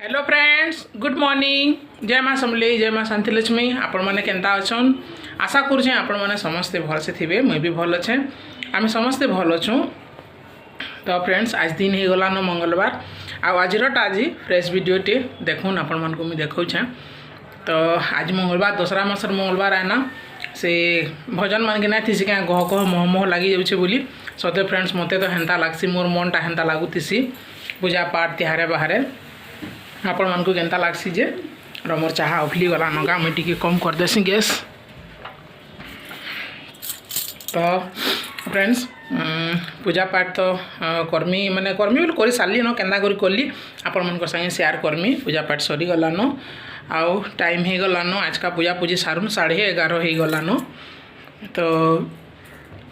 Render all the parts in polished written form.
Hello friends, good morning. जय माँ समलेई, जय माँ शांतिलक्ष्मी। आपण मैंने केंता अच्छन? आशा करुचे आपण मैंने समस्ते भल से थे। मुई भी भल अच्छे, आम समस्ते भल अच्छु। तो फ्रेंड्स, आज दिन हो गला न मंगलवार। आज फ्रेश वीडियोटे देखुन आपण मन को मुझे देखा। तो आज मंगलवार, दसरा मासर मंगलवार है ना। से भजन मान के ना थी क्या गह कह मोह मोह लगी जाऊे बोली सत्य फ्रेंड्स, मत तो हेन्ता लगसी, मोर मनटा हेन्ता लगुसी पूजा पाठ तिहारे बाहर आपण मानक केन्ता लागसी जे मोर चाहा उफली गला नगा मुझे टी कम करदेसी गैस। तो फ्रेंड्स, पूजा पाठ तो कर्मी माने कर्मी बोल कर सारी न केन्ता करी आपण मन संगे शेयर करमी। पूजा पाठ सरी गलान, आउ टाइम हो गलान। आज का पूजा पूजी सारूँ 11:30 हो गलान। तो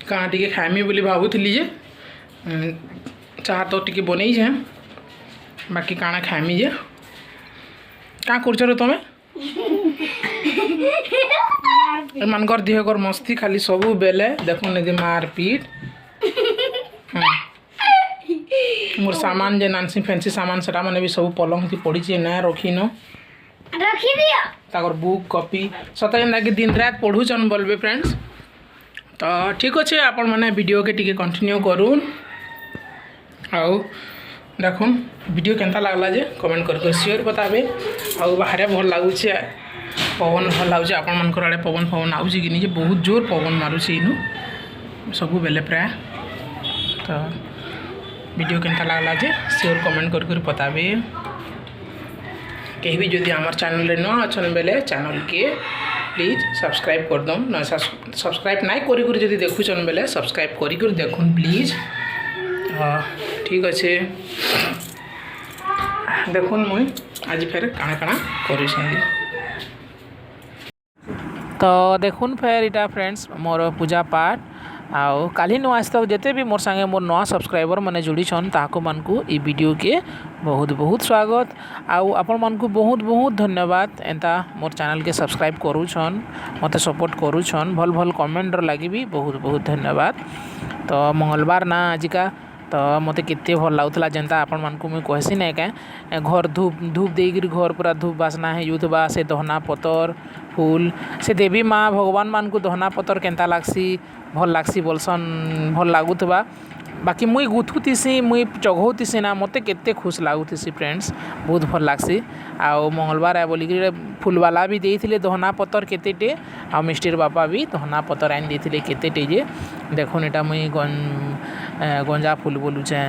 कहाँ टी खाइमी बोली भावुली जे चाह तो टी बन जाए, बाकी काଣା खाइमी जे क्या कर तुम एमनकर दिहकर मस्ती खाली सबू बेले देखो निधि मारपीट। मोर सामान जे नानसी फैंसी सामान सेटा मैंने भी सब पलंग थी पड़ी ना रखी न ताकर बुक कॉपी सत जेनता कि दिन रात पढ़ुचन बोलबे फ्रेंड्स। तो ठीक अच्छे, आपण मैंने वीडियो के टी कंटिन्यू करूँ। आउ देखुन वीडियो केंता लगला जे कमेंट करके शेयर बताबे। आउ बाहर भल लगुच, पवन भल लगुच। आपण मनकर आड़े पवन पवन आउची कि नहीं, बहुत जोर पवन मारुची इनु सबू बेले प्राय। तो वीडियो केंता लगला जे शेयर कमेंट करके बताबे। कहीं भी जदि आमर चैनल रे न अच्छन बेले चैनल के प्लीज सब्सक्राइब कर दम। न सब्सक्राइब नाई करी जदि देखुचन बेले सब्सक्राइब करी देखुन प्लीज। ठीक अच्छे, देखुन मुई आज फिर काଣା काଣା करी। तो देखुन फिर इटा फ्रेंड्स मोर पूजा पाठ आउ काली नु आज तक जिते भी मोर संगे मोर नवा सब्सक्राइबर मैंने जुड़ी छन ताको मन को ई वीडियो के बहुत बहुत स्वागत। आउ आपण मन को बहुत बहुत धन्यवाद। एंता मोर चैनल के सब्सक्राइब करू छन, मते सपोर्ट करू छन, भल भल कमेंट लगी भी बहुत बहुत धन्यवाद। तो मंगलवार ना आज का, तो मत केते भल लगुला जेनता आपण मन को मुझे कहसी ना क्या घर धूप धूप देकर घर पूरा धूप बासना है युवा से दहना पतर फूल से देवी माँ भगवान मान को दहना पतर केंता लागसी भल लागसी बोलसन भल लगुवा। बाकी मुई गुथुतीसी मुई चघौतीसी ना मत केते खुश लगुतीसी फ्रेंड्स, बहुत भल लागसी। आउ मंगलवार है बोलिक फुलवाला भी देते दहना पतर केतेटे, आ मिस्टर बापा भी दहना पतर आन देते केतेटे जे देखुन एटा मुई गंजा फूल बोलुचे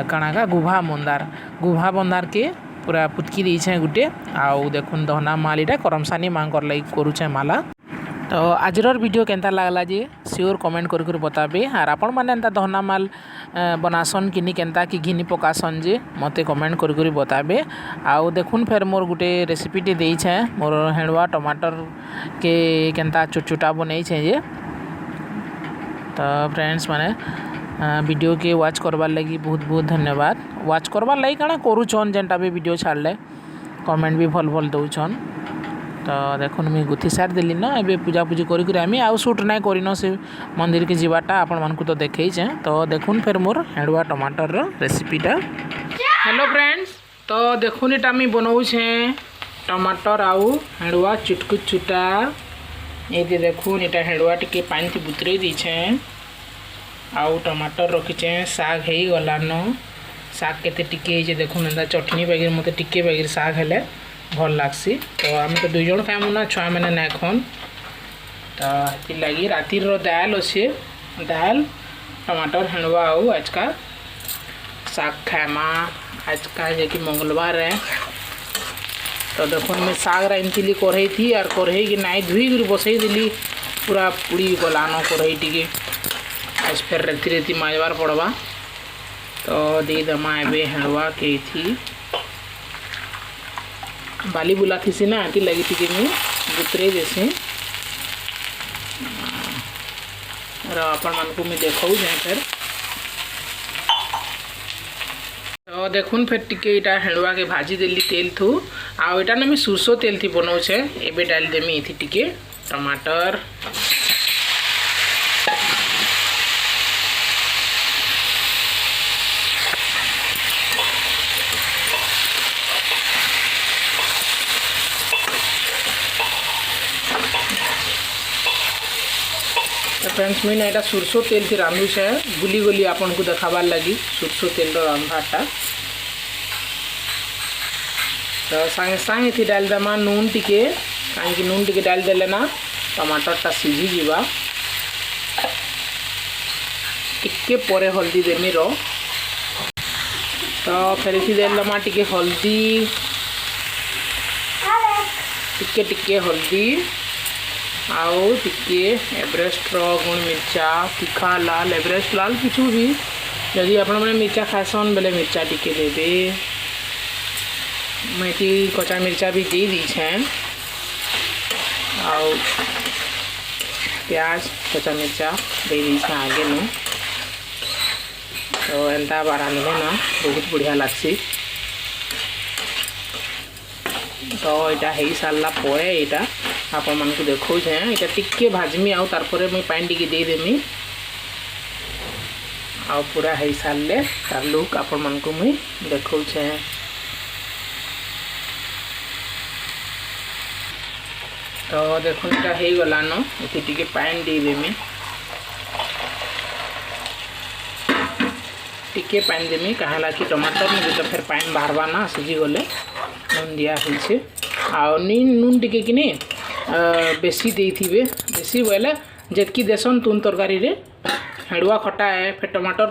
काଣା का गुभा मंदार के पूरा पुतकी देछे गुटे। आउ देखुन दहना माल इटा करमसानी मांकर लगी करुचे माला। तो आजर वीडियो केंता लगला जे श्योर कमेंट कर बताबे। और आपण मैंने एंता दहना माल बनासन कि केंता कि घिनी पकासन जे मते कमेंट कर बताबे। आउ देखुन फिर मोर गुटे रेसिपीटे देछे मोर हेणुआ टमाटर के केंता चुटचुटा बनई छे जे। तो फ्रेंड्स माने वीडियो के वॉच करवार लगी बहुत बहुत धन्यवाद। वॉच करवार लगी काଣା करूछन जेनटा भी वीडियो छाड़ले कमेंट भी भल भल दउछन। तो देखुन मुझे गुथी सार देली न, एबे पूजा पूजी करी आमी आउ शूट नाई करिन से मंदिर के जीवाटा आपण मानकु तो देखैछे। तो देखुन फिर मोर हेडुआ टमाटर रो रेसिपीटा। हेलो फ्रेंड्स, तो देखुन इटा मी बनाउछे टमाटर आउ हेडुआ चुटकुट चुटा। ये देखुन इटा हेडुआ टिके पानी थी बुतरे दीछे, आउ टमाटर रखीचे, साग हो गलान। साग केते टिके देखुन एंता चटनी बगैर मत टिके बगैर साग हेले भल लागसी। तो आम तो 2 जन खाइमु ना, छुआ मैंने ना खन। तो लगी रातिर दाल अच्छे, दाल टमाटर हेणुआ आउ आज का साग खाएमा आज का जे कि मंगलवार है। तो देखुन मैं साग रांधली कढ़ई थी और कढ़ई की नाई धुई कर बसई दिली पूरा पुड़ी गलान कढ़ई टी। आज फिर रेती रेती माजबार पड़वा। तो दे दमा एबे हेणुआ के थी बाली बुला थी ना आटी लगी थी कि मैं गुतरे जैसे अपन मन को मैं देखा जाए फिर। तो देखुन फिर टिके इटा हेणुआ के भाजी देली तेल थू। आउ इटा ना मैं सुरसो तेल थी बनाऊे। एबे डाल देमी थी टिके टमाटर, फ्रेंड्स मुझे ना यहाँ सोरसो तेल थी रांधुचे भूली गली आपन को देखाबार लगी सोरसो तेल रांधाटा। तो सागे सागे थी डाल देमा नून टिके कहीं नून टिके डाल देले ना टमाटरटा सीझी जीवा। टिके परे हल्दी देमी रो तो फिर इसी देल देमा टिके हल्दी टिके टिके हल्दी आउ टिके एवरेस्ट गुण मिर्चा तीखा लाल एवरेस्ट लाल किछु भी जदि आपण मैंने मिर्चा खासन बेले मिर्चा टिके देवे। मैं कच्चा मिर्चा भी दे दीछे आउ प्याज कच्चा मिर्चा दे दीछे आगे नु तो एंता रांधले ना बहुत बढ़िया लगसी। तो यहाँ हो सारा पर यहाँ आपण मानक देखो यहाँ टिके भाजमी आउ तार परे मुई पानी टिके दे देमी आउ पूरा हो सारे तार लुक आपण मानक मुई देखो। तो देखो यहाँ हो गलान ये टिके पानी दे देमी टिके पानी देमी कहेला कि टमाटर में जो फिर पानी बाहरवा ना सीझी गले नून दिया होइछे आ नून टिके कि नहीं बेसी देथिबे बेसी बोले जेतकी देसन तुन तरकारी रे हेडुआ खटा है फिर टमाटर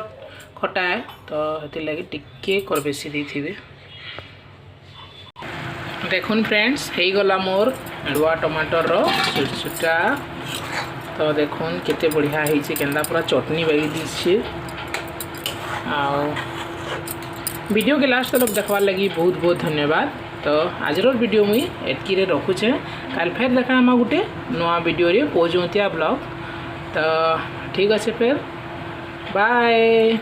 खटा है तो हेति लगी टिके कर बेसी देथिबे। देखुन फ्रेंड्स हो गला मोर हेडुआ टमाटर रो छुटा तो देखुन केते बढ़िया होइछे केंदा पूरा चटनी बागी दीछे। वीडियो के लास्ट तक देखवार लगी बहुत बहुत धन्यवाद। तो आज वीडियो मुई एटकी रखुचे कल फिर देखा हम गोटे नवा वीडियो रे पहुँचतिया ब्लॉग। तो ठीक अच्छे फिर बाय।